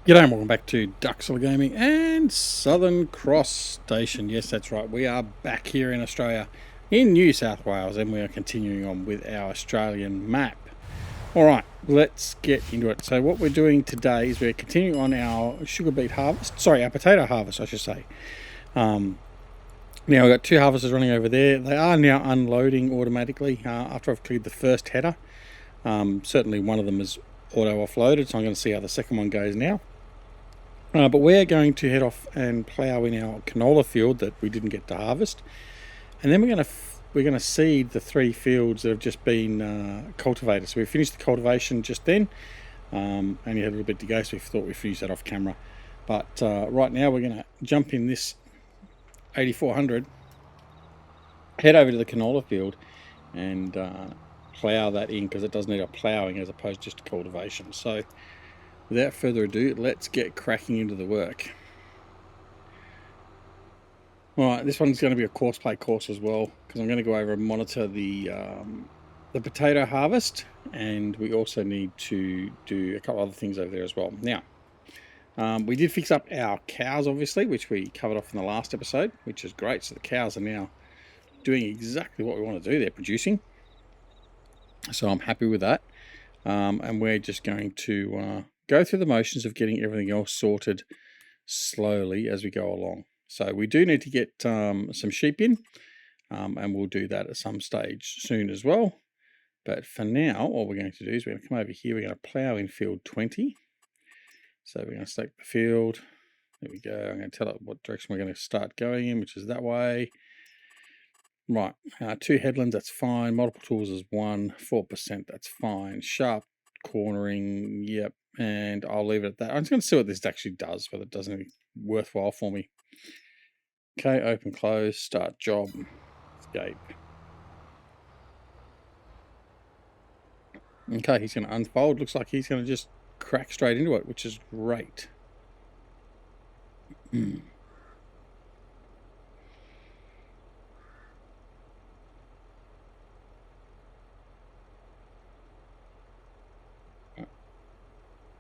G'day and welcome back to Duxel Gaming and Southern Cross Station. Yes, that's right. We are back here in Australia, in New South Wales, and we are continuing on with our Australian map. Alright, let's get into it. So what we're doing today is we're continuing on our sugar beet harvest. Sorry, our potato harvest, I should say. Now we've got two harvesters running over there. They are now unloading automatically after I've cleared the first header. Certainly one of them is auto offloaded, so I'm going to see how the second one goes now. But we're going to head off and plough in our canola field that we didn't get to harvest, and then we're going to seed the three fields that have just been cultivated. So we finished the cultivation just then, and you had a little bit to go, so we thought we'd finish that off camera. But right now we're going to jump in this 8400, head over to the canola field, and plough that in because it does need a ploughing as opposed to just cultivation. So without further ado, let's get cracking into the work. Alright, this one's going to be a course play course as well, because I'm going to go over and monitor the potato harvest, and we also need to do a couple other things over there as well. Now, we did fix up our cows, obviously, which we covered off in the last episode, which is great. So the cows are now doing exactly what we want to do. They're producing. So I'm happy with that. And we're just going to go through the motions of getting everything else sorted slowly as we go along. So we do need to get some sheep in, and we'll do that at some stage soon as well. But for now, what we're going to do is we're going to come over here. We're going to plough in field 20. So we're going to select the field. There we go. I'm going to tell it what direction we're going to start going in, which is that way. Right, 2 headlands, that's fine. Multiple tools is 1, 4%, that's fine. Sharp cornering, yep. And I'll leave it at that. I'm just going to see what this actually does, whether it does anything worthwhile for me. Okay, open, close, start job, escape. Okay, he's going to unfold. Looks like he's going to just crack straight into it, which is great.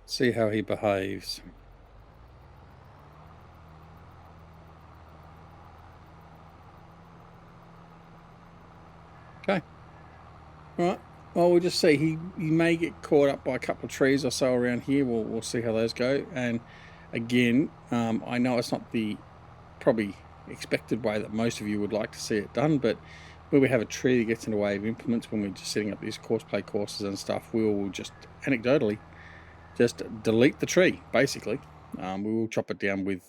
See how he behaves. Okay. Right. Well, we'll just see. He may get caught up by a couple of trees or so around here. We'll see how those go. And again, I know it's not the probably expected way that most of you would like to see it done, but where we have a tree that gets in the way of implements when we're just setting up these course play courses and stuff, we will just anecdotally just delete the tree, basically. We will chop it down with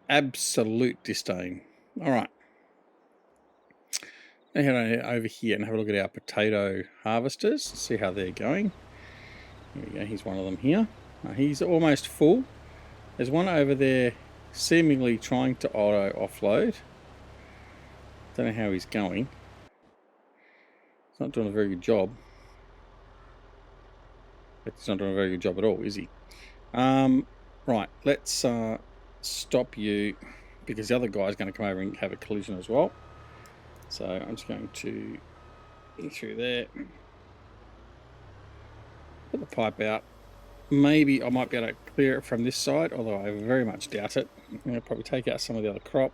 absolute disdain. All right. Now head over here and have a look at our potato harvesters, see how they're going. Here we go, here's one of them here. He's almost full. There's one over there seemingly trying to auto offload. Don't know how he's going. He's not doing a very good job. He's not doing a very good job at all, is he? Right, let's stop you, because the other guy's going to come over and have a collision as well. So I'm just going to get through there, put the pipe out. Maybe I might be able to clear it from this side, although I very much doubt it. I'm going to probably take out some of the other crop.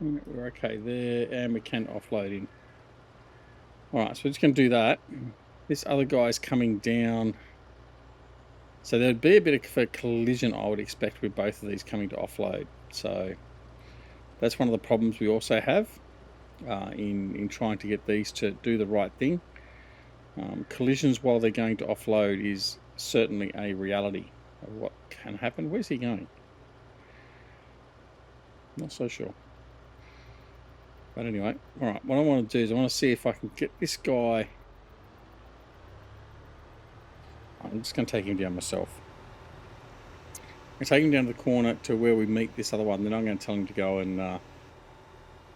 We're okay there, and we can offload in. Alright, so we're just going to do that. This other guy's coming down. So there'd be a bit of a collision, I would expect, with both of these coming to offload. So that's one of the problems we also have in trying to get these to do the right thing. Collisions while they're going to offload is certainly a reality of what can happen. Where's he going? Not so sure. But anyway, all right, what I want to do is I want to see if I can get this guy. I'm just going to take him down myself. I'm going to take him down to the corner to where we meet this other one. Then I'm going to tell him to go and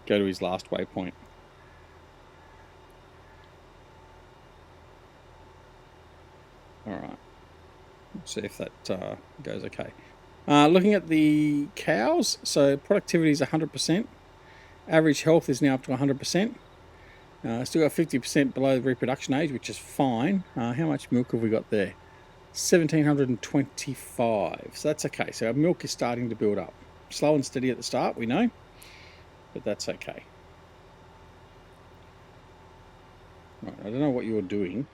go to his last waypoint. All right. Let's see if that goes okay. Looking at the cows, so productivity is 100%. Average health is now up to 100%. Still got 50% below the reproduction age, which is fine. How much milk have we got there? 1,725. So that's okay. So our milk is starting to build up. Slow and steady at the start, we know, but that's okay. Right, I don't know what you're doing.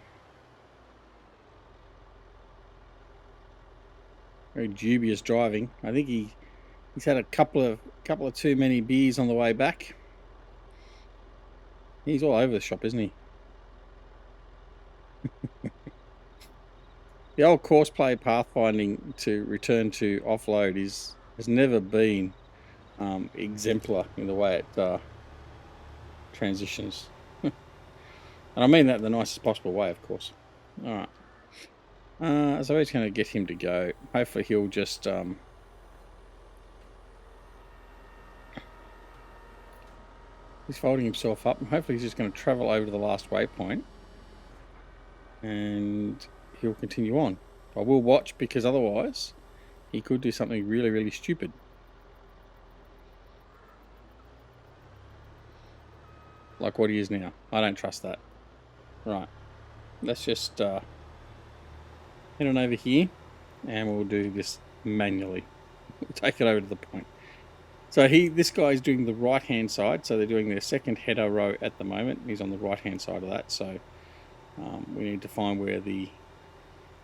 Very dubious driving. I think he's had a couple of too many beers on the way back. He's all over the shop, isn't he? The old courseplay pathfinding to return to offload has never been exemplar in the way it transitions. And I mean that in the nicest possible way, of course. All right. So we're just going to get him to go. Hopefully he'll just... he's folding himself up, and hopefully he's just going to travel over to the last waypoint. And he'll continue on. I will watch, because otherwise he could do something really, really stupid. Like what he is now. I don't trust that. Right. Let's just head on over here, and we'll do this manually. We'll take it over to the point. So this guy is doing the right hand side, so they're doing their second header row at the moment. He's on the right hand side of that, so we need to find where the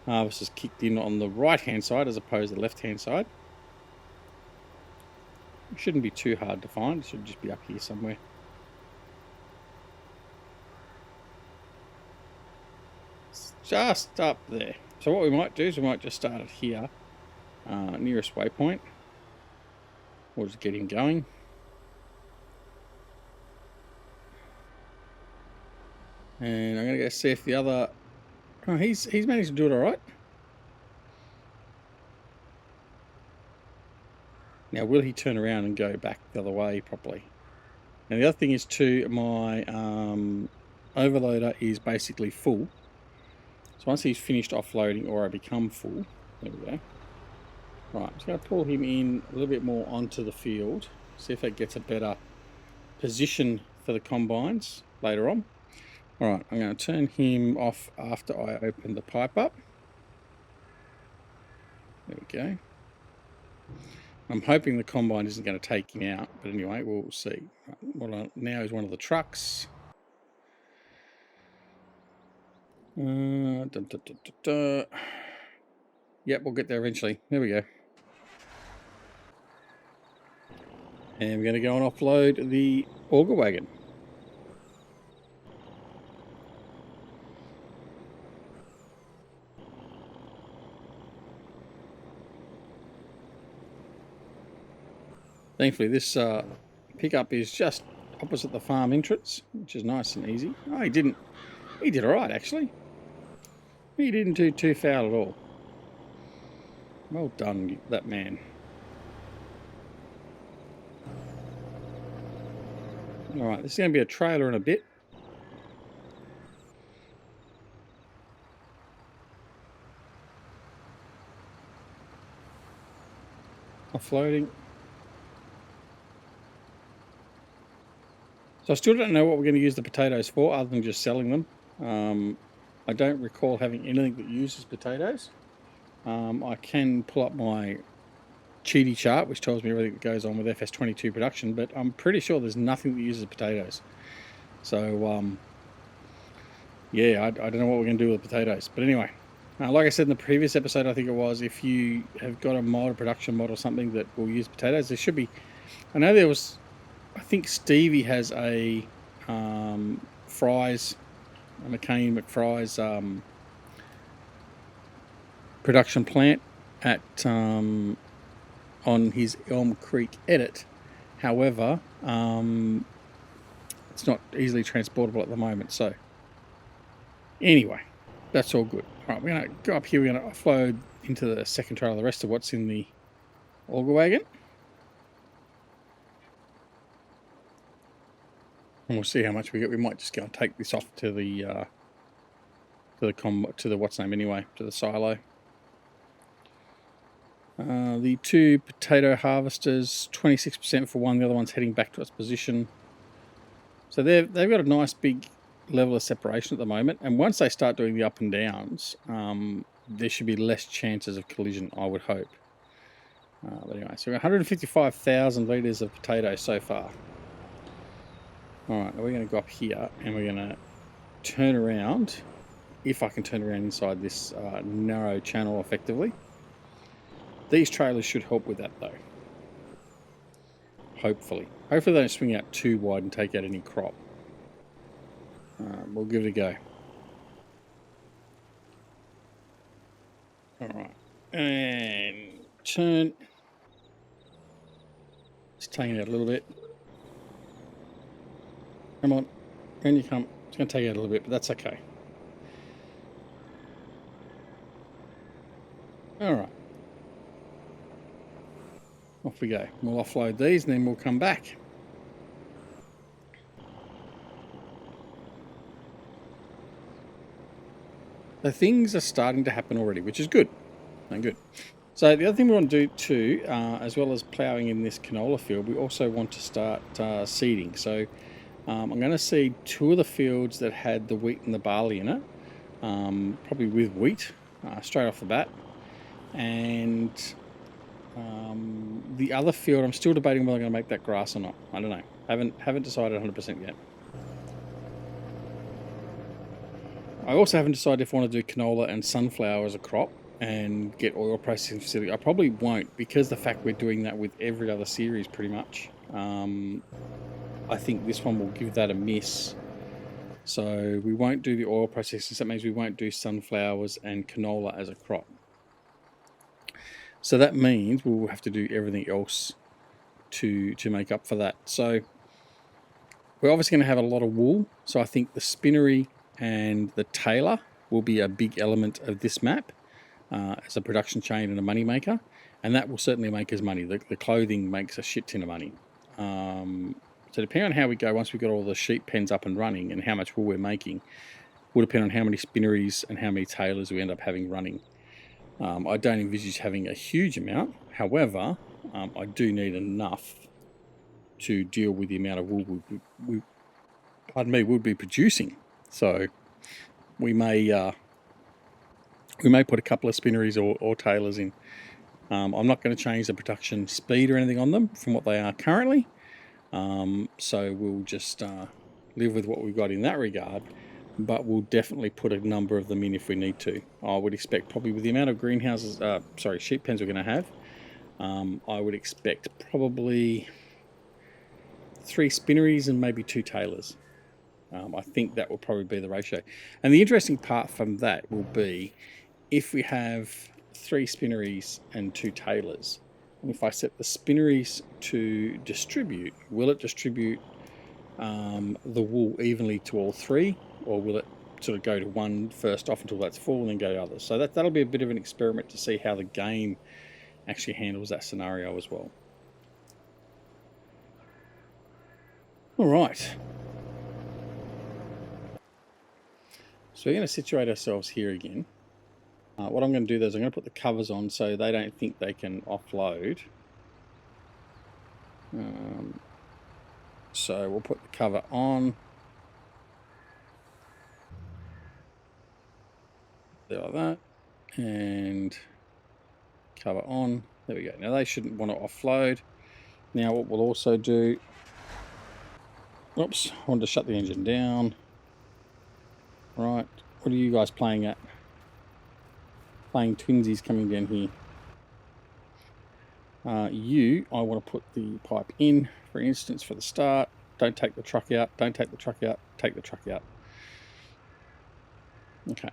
harvest is kicked in on the right hand side as opposed to the left hand side. It shouldn't be too hard to find. It should just be up here somewhere. It's just up there. So what we might do is we might just start it here, nearest waypoint. We'll just get him going. And I'm going to go see if the other... Oh, he's managed to do it all right. Now, will he turn around and go back the other way properly? And the other thing is too, my overloader is basically full. So once he's finished offloading, or I become full, there we go. Right, I'm just going to pull him in a little bit more onto the field. See if that gets a better position for the combines later on. Alright, I'm going to turn him off after I open the pipe up. There we go. I'm hoping the combine isn't going to take him out, but anyway, we'll see. Well, now is one of the trucks. Yep, we'll get there eventually. There we go. And we're going to go and offload the auger wagon. Thankfully, this pickup is just opposite the farm entrance, which is nice and easy. Oh, he did all right, actually. He didn't do too foul at all. Well done, that man. All right, this is going to be a trailer in a bit. Offloading. So I still don't know what we're going to use the potatoes for, other than just selling them. I don't recall having anything that uses potatoes. I can pull up my cheaty chart, which tells me everything that goes on with FS22 production, but I'm pretty sure there's nothing that uses potatoes. So, yeah, I don't know what we're going to do with potatoes. But anyway, like I said in the previous episode, I think it was, if you have got a mod, a production mod or something that will use potatoes, there should be... I know there was... I think Stevie has a Fry's, a McCain McFry's production plant at on his Elm Creek edit. However, it's not easily transportable at the moment. So anyway, that's all good. All right, we're going to go up here. We're going to offload into the second trailer the rest of what's in the auger wagon. And we'll see how much we get. We might just go and take this off to the what's name anyway, to the silo. The two potato harvesters, 26% for one. The other one's heading back to its position. So they've got a nice big level of separation at the moment. And once they start doing the up and downs, there should be less chances of collision, I would hope. But anyway, so 155,000 litres of potato so far. Alright, now we're going to go up here and we're going to turn around, if I can turn around inside this narrow channel effectively. These trailers should help with that though. Hopefully. Hopefully they don't swing out too wide and take out any crop. We'll give it a go. Alright, and turn. Just taking it out a little bit. Come on, in you come. It's going to take it out a little bit, but that's okay. Alright. Off we go. We'll offload these and then we'll come back. The things are starting to happen already, which is good. Good. So the other thing we want to do too, as well as ploughing in this canola field, we also want to start seeding. So I'm going to seed 2 of the fields that had the wheat and the barley in it, probably with wheat straight off the bat. And the other field, I'm still debating whether I'm going to make that grass or not. I don't know. Haven't decided 100% yet. I also haven't decided if I want to do canola and sunflower as a crop and get oil processing facility. I probably won't, because the fact we're doing that with every other series pretty much. I think this one will give that a miss. So we won't do the oil processing. So that means we won't do sunflowers and canola as a crop. So that means we'll have to do everything else to make up for that. So we're obviously going to have a lot of wool. So I think the spinnery and the tailor will be a big element of this map as a production chain and a money maker, and that will certainly make us money. The clothing makes a shit ton of money. So depending on how we go, once we've got all the sheep pens up and running and how much wool we're making, will depend on how many spinneries and how many tailors we end up having running. I don't envisage having a huge amount. However, I do need enough to deal with the amount of wool we'll be producing. So we may put a couple of spinneries or tailors in. I'm not going to change the production speed or anything on them from what they are currently. So we'll just live with what we've got in that regard. But we'll definitely put a number of them in if we need to. I would expect probably with the amount of greenhouses, sheep pens we're going to have, I would expect probably 3 spinneries and maybe 2 tailors. I think that will probably be the ratio. And the interesting part from that will be if we have 3 spinneries and 2 tailors, and if I set the spinneries to distribute, will it distribute the wool evenly to all 3, or will it sort of go to one first off until that's full and then go to others? So that'll be a bit of an experiment to see how the game actually handles that scenario as well. All right. So we're going to situate ourselves here again. What I'm going to do is I'm going to put the covers on so they don't think they can offload. So we'll put the cover on. There like that. And cover on. There we go. Now they shouldn't want to offload. Now what we'll also do... Oops, I wanted to shut the engine down. Right, what are you guys playing at? Playing twinsies coming down here. I want to put the pipe in, for instance, for the start. Don't take the truck out. Don't take the truck out. Take the truck out. Okay.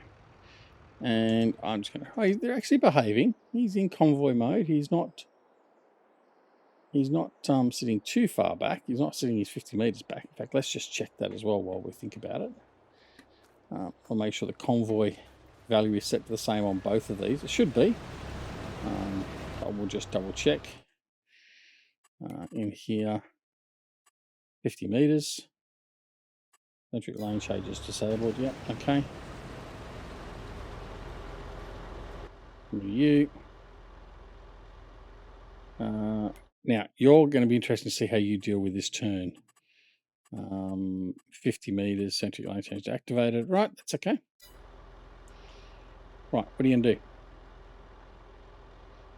And I'm just going to... Oh, they're actually behaving. He's in convoy mode. He's not sitting too far back. He's not sitting his 50 metres back. In fact, let's just check that as well while we think about it. I'll make sure the convoy value is set to the same on both of these. It should be. I will just double check. In here, 50 metres. Electric lane change is disabled. Yep, okay. You. Now, you're going to be interested to see how you deal with this turn. 50 metres, centric lane change activated. Right, that's okay. Right, what are you going to do?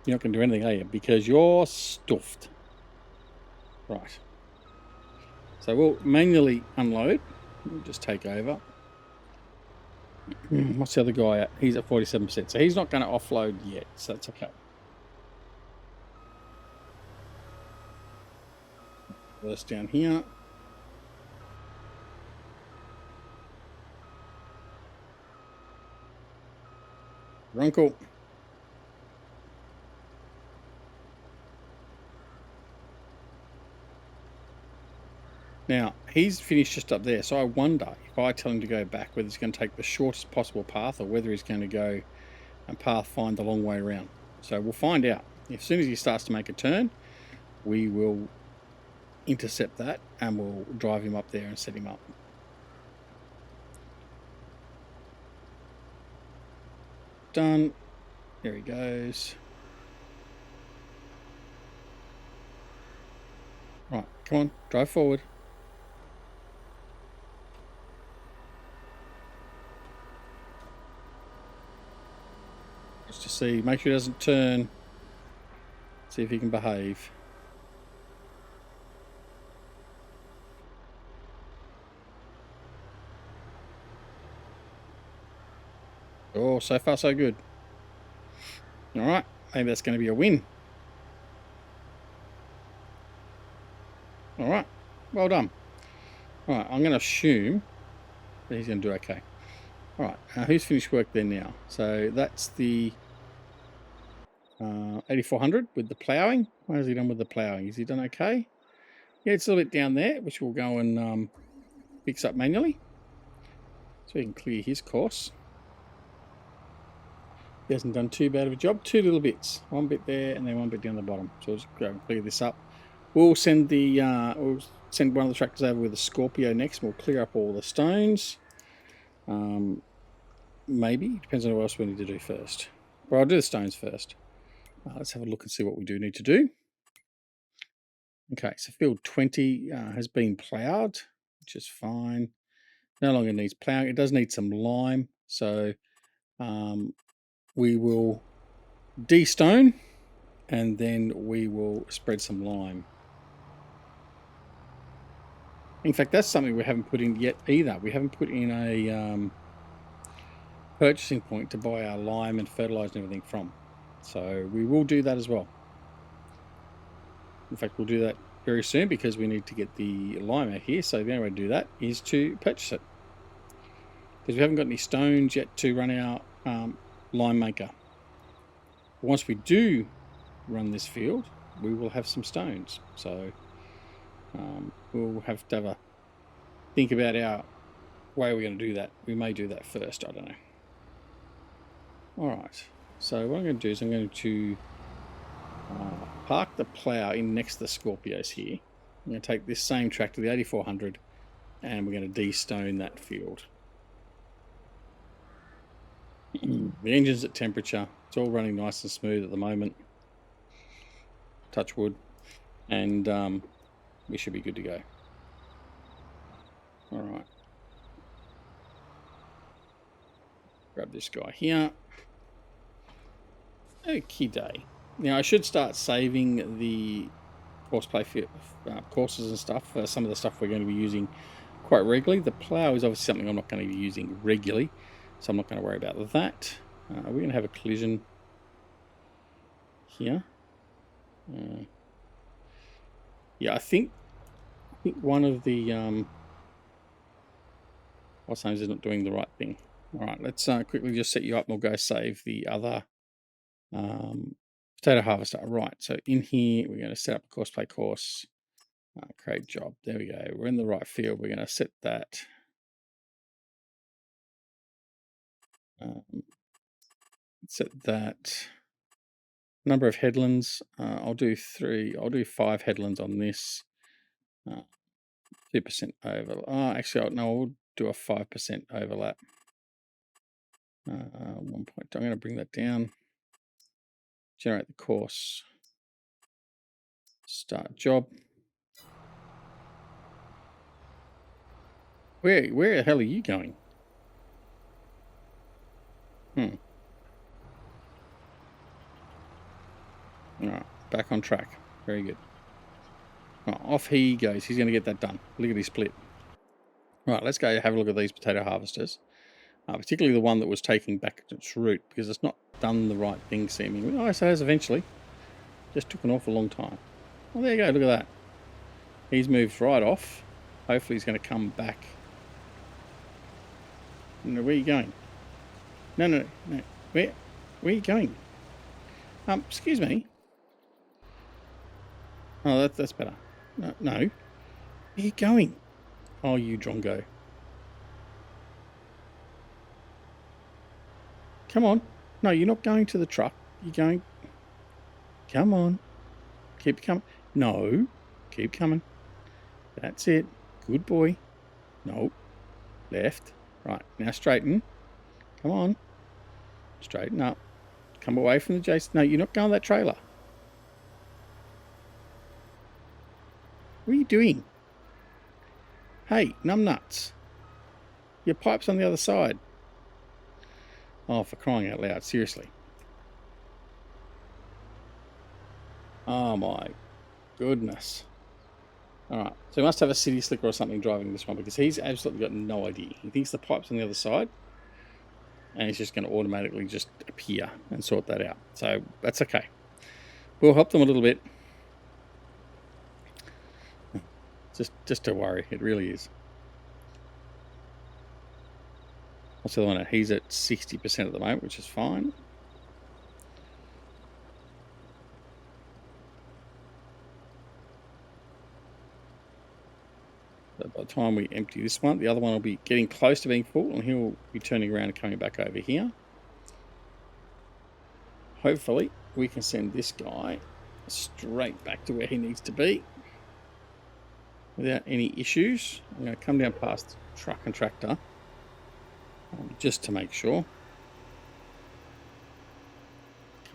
You're not going to do anything, are you? Because you're stuffed. Right. So we'll manually unload. We'll just take over. What's the other guy at? He's at 47%. So he's not going to offload yet. So that's okay. Reverse down here. Runkle. Now, he's finished just up there, so I wonder if I tell him to go back, whether he's going to take the shortest possible path or whether he's going to go and path find the long way around. So we'll find out. As soon as he starts to make a turn, we will intercept that and we'll drive him up there and set him up. Done. There he goes. Right, come on, drive forward. Just to see, make sure he doesn't turn. See if he can behave. Oh, so far so good. All right, maybe that's going to be a win. All right, well done. All right, I'm going to assume that he's going to do okay. All right, who's finished work there now? So that's the 8400 with the ploughing. What has he done with the ploughing? Is he done okay? Yeah, it's a little bit down there, which we'll go and fix up manually. So we can clear his course. He hasn't done too bad of a job. Two little bits. One bit there and then one bit down the bottom. So we'll just go and clear this up. We'll send the we'll send one of the tractors over with a Scorpio next. We'll clear up all the stones. Maybe. Depends on what else we need to do first. Well, I'll do the stones first. Let's have a look and see what we do need to do. Okay, so field 20 has been ploughed, which is fine. No longer needs ploughing. It does need some lime. So we will de-stone and then we will spread some lime. In fact, that's something we haven't put in yet either. We haven't put in a purchasing point to buy our lime and fertilizer and everything from. So we will do that as well. In fact, we'll do that very soon because we need to get the lime out here. So the only way to do that is to purchase it. Because we haven't got any stones yet to run our lime maker. But once we do run this field, we will have some stones. So we'll have to have a think about our way we're going to do that. We may do that first, I don't know. Alright, so what I'm going to do is I'm going to park the plough in next to the Scorpios here. I'm going to take this same tractor, the 8400, and we're going to de-stone that field. The engine's at temperature. It's all running nice and smooth at the moment. Touch wood. And we should be good to go. Alright. Grab this guy here. Okie day. Now I should start saving the courseplay courses and stuff for some of the stuff we're going to be using quite regularly. The plough is obviously something I'm not going to be using regularly, so I'm not going to worry about that. We're going to have a collision here. Yeah, I think one of the what's name is not doing the right thing. All right, let's quickly just set you up and we'll go save the other potato harvester. Right, so in here we're going to set up a courseplay course. Create job. There we go. We're in the right field. We're going to set that. Set that. Number of headlands. I'll do 3. I'll do 5 headlands on this. 2% overlap. Actually, no, I'll do a 5% overlap. 1 point. I'm going to bring that down. Generate the course. Start job. Where the hell are you going? All right, back on track. Very good. Right, off he goes. He's going to get that done. Look at his split. Right, let's go have a look at these potato harvesters. Particularly the one that was taking back its route, because it's not done the right thing seemingly. Oh, so it has eventually. Just took an awful long time. Oh, there you go. Look at that. He's moved right off. Hopefully he's going to come back. No, where are you going? No. Where are you going? Excuse me. Oh, that's better. No. Where are you going? Oh, you drongo. Come on. No, you're not going to the truck. You're going... Come on. Keep coming. No. Keep coming. That's it. Good boy. No. Left. Right. Now straighten. Come on. Straighten up. Come away from the Jason. No, you're not going that trailer. What are you doing? Hey, numbnuts. Your pipe's on the other side. Oh, for crying out loud. Seriously. Oh my goodness. Alright, so he must have a city slicker or something driving this one, because he's absolutely got no idea. He thinks the pipe's on the other side, and he's just going to automatically just appear and sort that out. So that's okay. We'll help them a little bit. Just a worry. It really is. What's the other one? He's at 60% at the moment, which is fine. But by the time we empty this one, the other one will be getting close to being full, and he'll be turning around and coming back over here. Hopefully, we can send this guy straight back to where he needs to be without any issues. I'm going to come down past truck and tractor just to make sure.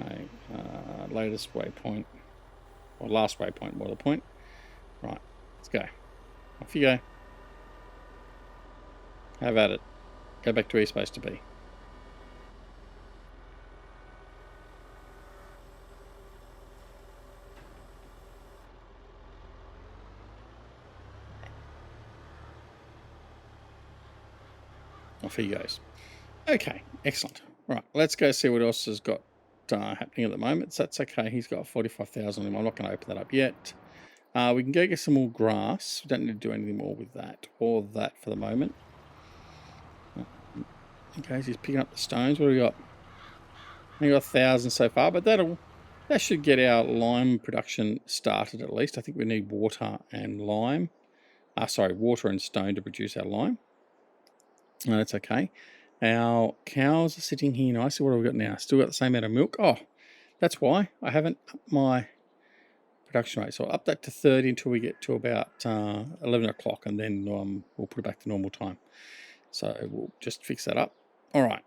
Okay, latest waypoint, or last waypoint, more the point. Right, let's go. Off you go. Have at it. Go back to where you're supposed to be. Off he goes. Okay, excellent. Right, let's go see what else has got happening at the moment. So that's okay. He's got 45,000 on him. I'm not going to open that up yet. We can go get some more grass. We don't need to do anything more with that or that for the moment. Okay, so he's picking up the stones. What do we got? We got 1,000 so far, but that should get our lime production started at least. I think we need water and lime. Water and stone to produce our lime. No, that's okay. Our cows are sitting here nicely. What have we got now? Still got the same amount of milk. Oh, that's why I haven't upped my production rate. So I'll up that to 30 until we get to about 11 o'clock, and then we'll put it back to normal time. So we'll just fix that up. All right,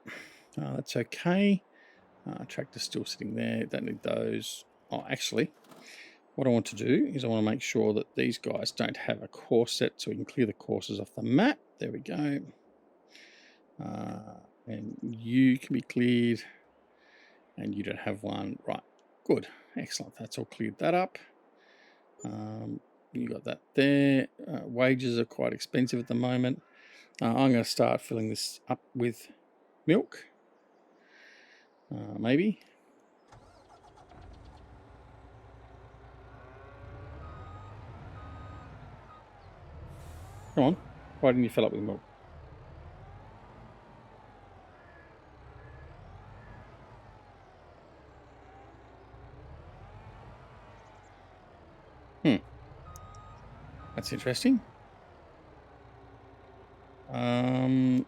that's okay. Tractor's still sitting there. Don't need those. Oh, actually, what I want to do is I want to make sure that these guys don't have a course set, so we can clear the courses off the map. There we go. And you can be cleared, and you don't have one. Right, good, excellent. That's all cleared that up. You got that there. Wages are quite expensive at the moment. I'm going to start filling this up with milk. Maybe. Come on. Why didn't you fill up with milk? That's interesting.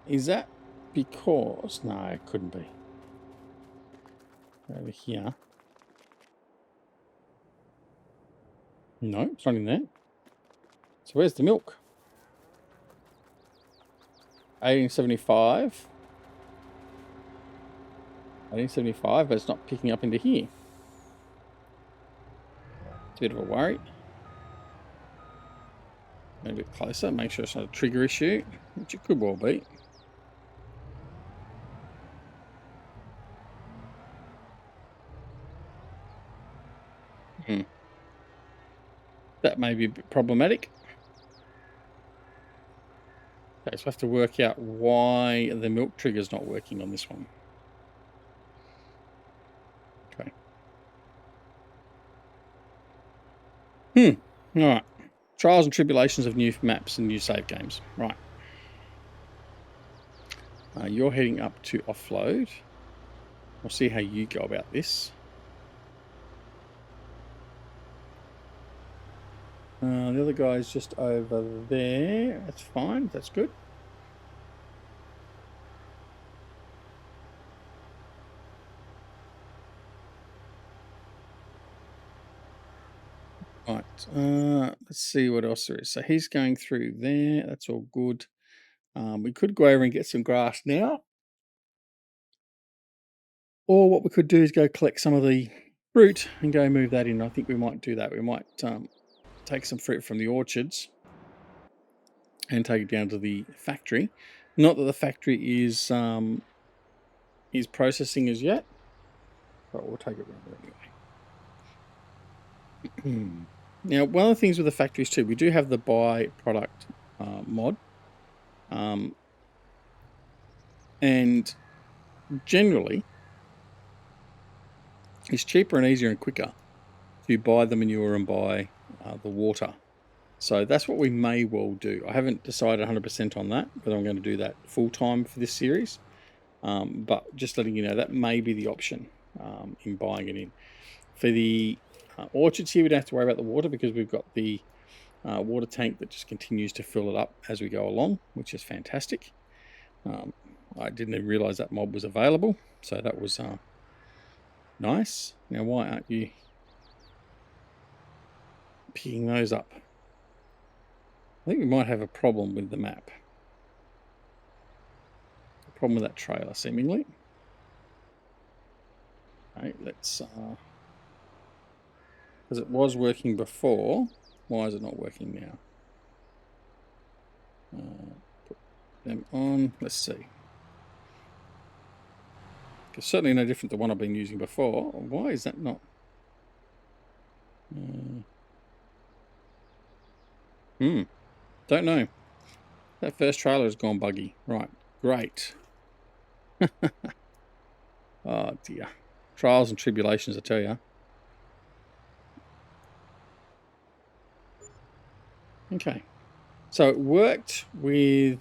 Is that because... No, it couldn't be. Over here. No, it's not in there. So where's the milk? 1875. 1875, but it's not picking up into here. It's a bit of a worry. A bit closer, make sure it's not a trigger issue, which it could well be. That may be a bit problematic. Okay, so I have to work out why the milk trigger is not working on this one. Okay. All right. Trials and tribulations of new maps and new save games. Right. You're heading up to offload. We'll see how you go about this. The other guy's just over there. That's fine. That's good. Right. Let's see what else there is. So he's going through there. That's all good. We could go over and get some grass now. Or what we could do is go collect some of the fruit and go move that in. I think we might do that. We might take some fruit from the orchards and take it down to the factory. Not that the factory is processing as yet, but we'll take it around there anyway. Now, one of the things with the factories too, we do have the buy product mod, and generally it's cheaper and easier and quicker to buy the manure and buy the water. So that's what we may well do. I haven't decided 100% on that, but I'm going to do that full time for this series. But just letting you know, that may be the option in buying it in. For the orchards here, we don't have to worry about the water because we've got the water tank that just continues to fill it up as we go along, which is fantastic. I didn't even realize that mob was available, so that was nice. Now, why aren't you picking those up? I think we might have a problem with the map. A problem with that trailer, seemingly. Okay, let's... because it was working before, why is it not working now? Put them on. Let's see. It's certainly no different to the one I've been using before. Why is that not? Don't know. That first trailer has gone buggy. Right. Great. Oh dear. Trials and tribulations, I tell you. Okay. So it worked with...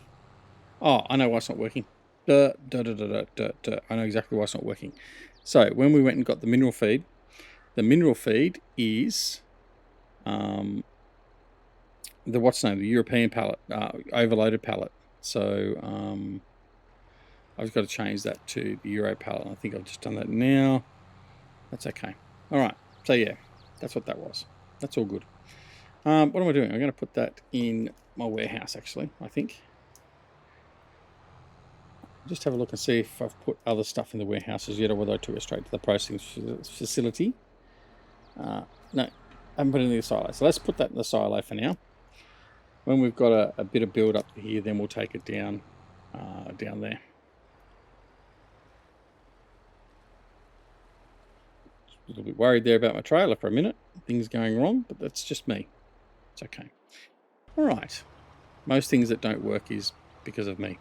Oh, I know why it's not working. I know exactly why it's not working. So when we went and got the mineral feed is the European pallet, overloaded pallet. So I've got to change that to the Euro pallet. I think I've just done that now. That's okay. All right. So yeah, that's what that was. That's all good. What am I doing? I'm going to put that in my warehouse, actually, I think. Just have a look and see if I've put other stuff in the warehouses yet, or whether I took it straight to the processing facility. No, I haven't put it in the silo. So let's put that in the silo for now. When we've got a bit of build up here, then we'll take it down there. A little bit worried there about my trailer for a minute. Things going wrong, but that's just me. It's okay. All right. Most things that don't work is because of me.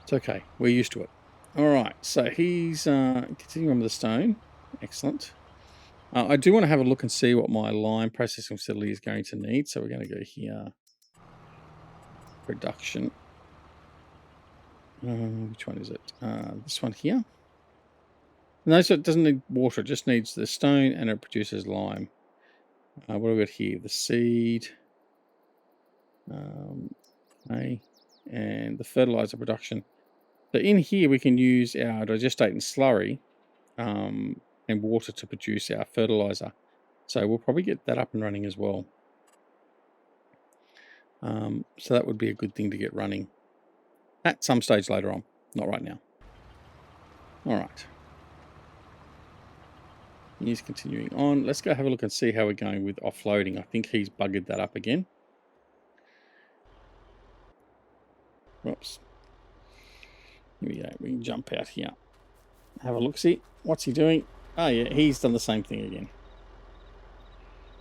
It's okay. We're used to it. All right. So he's continuing on with the stone. Excellent. I do want to have a look and see what my lime processing facility is going to need. So we're going to go here. Production. Which one is it? This one here. No, so it doesn't need water. It just needs the stone and it produces lime. What have we got here? The seed. Okay. And the fertilizer production. So in here we can use our digestate and slurry and water to produce our fertilizer. So we'll probably get that up and running as well. So that would be a good thing to get running at some stage later on. Not right now. All right. He's continuing on. Let's go have a look and see how we're going with offloading. I think he's buggered that up again. Whoops. Here we go. We can jump out here. Have a look. See what's he doing? Oh yeah, he's done the same thing again.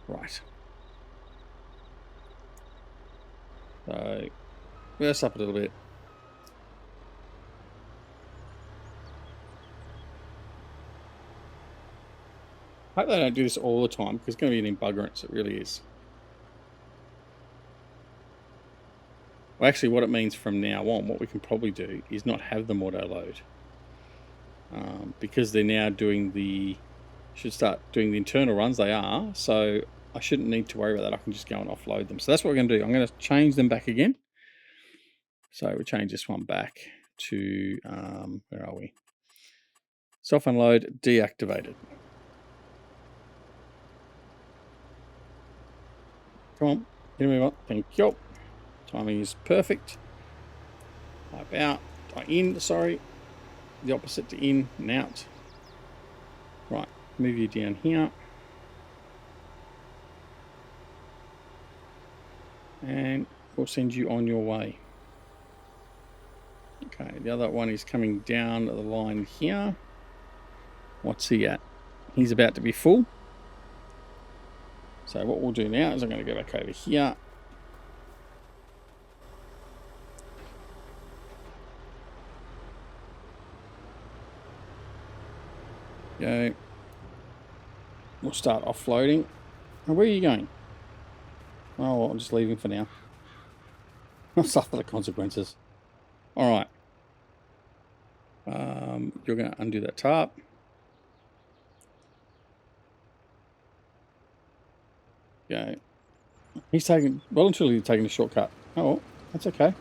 Right. So, reverse up a little bit. I hope they don't do this all the time, because it's going to be an embuggerance. It really is. Well, actually, what it means from now on, what we can probably do is not have them auto load. Because they're now doing the... should start doing the internal runs. They are. So I shouldn't need to worry about that. I can just go and offload them. So that's what we're going to do. I'm going to change them back again. So we change this one back to... where are we? Self-unload deactivated. Come on, get me on. Thank you. Timing is perfect. Pipe out, in, sorry. The opposite to in and out. Right, move you down here. And we'll send you on your way. Okay, the other one is coming down the line here. What's he at? He's about to be full. So what we'll do now is I'm going to go back over here. Go. We'll start offloading. Now, where are you going? Oh, well, I'm just leaving for now. I'll suffer the consequences. All right. You're going to undo that tarp. Go. He's taking, well and truly taking a shortcut. Oh, well, that's okay.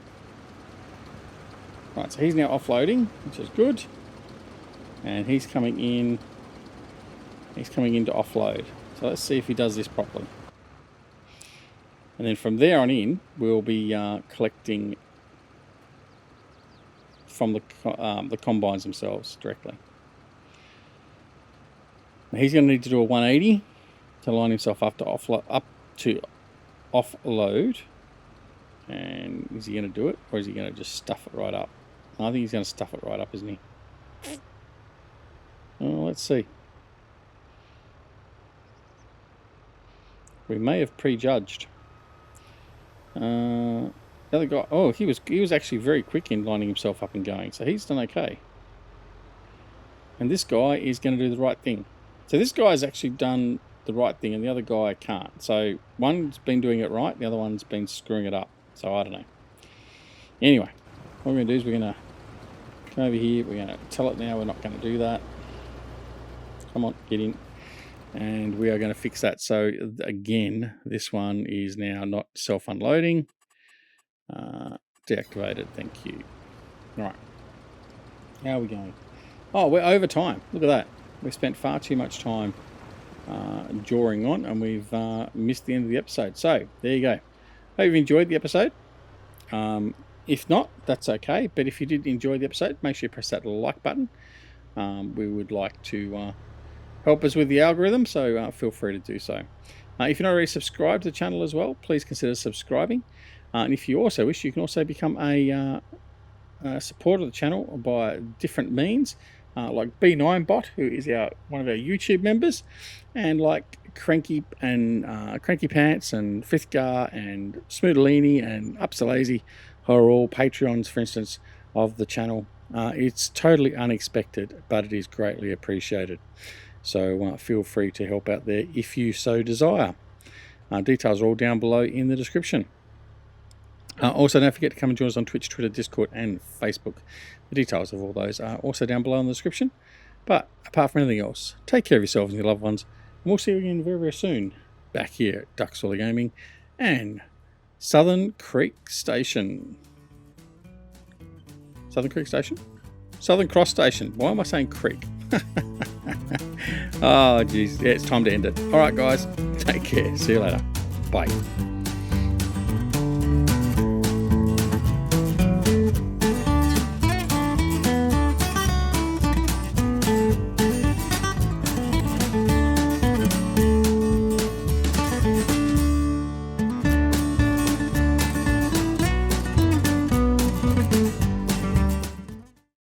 Right, so he's now offloading, which is good. And he's coming in. He's coming in to offload. So let's see if he does this properly. And then from there on in, we'll be collecting from the combines themselves directly. Now he's going to need to do a 180 to line himself up to offload. And is he going to do it, or is he going to just stuff it right up? I think he's going to stuff it right up, isn't he? Oh, let's see. We may have prejudged. The other guy, oh, he was actually very quick in lining himself up and going, so he's done okay. And this guy is going to do the right thing. So this guy's actually done the right thing, and the other guy can't. So one's been doing it right, the other one's been screwing it up. So I don't know. Anyway, what we're going to do is we're going to come over here. We're going to tell it now we're not going to do that. Come on, get in. And we are going to fix that. So again, this one is now not self-unloading. Deactivated, thank you. All right. How are we going? Oh, we're over time. Look at that. We spent far too much time drawing on, and we've missed the end of the episode. So there you go. Hope you've enjoyed the episode. If not, that's okay. But if you did enjoy the episode, make sure you press that like button. We would like to help us with the algorithm, so feel free to do so. If you're not already subscribed to the channel as well, please consider subscribing. And if you also wish, you can also become a supporter of the channel by different means, like B9 Bot, who is one of our YouTube members, and like Cranky Pants and Frithgar and Smoodalini and Upsalazy, who are all Patreons, for instance, of the channel. It's totally unexpected, but it is greatly appreciated. So feel free to help out there if you so desire. Details are all down below in the description. Also, don't forget to come and join us on Twitch, Twitter, Discord, and Facebook. The details of all those are also down below in the description. But apart from anything else, take care of yourselves and your loved ones. And we'll see you again very, very soon back here at Duck Swirler Gaming and Southern Creek Station. Southern Creek Station? Southern Cross Station. Why am I saying creek? Oh, geez. Yeah, it's time to end it. All right, guys. Take care. See you later. Bye.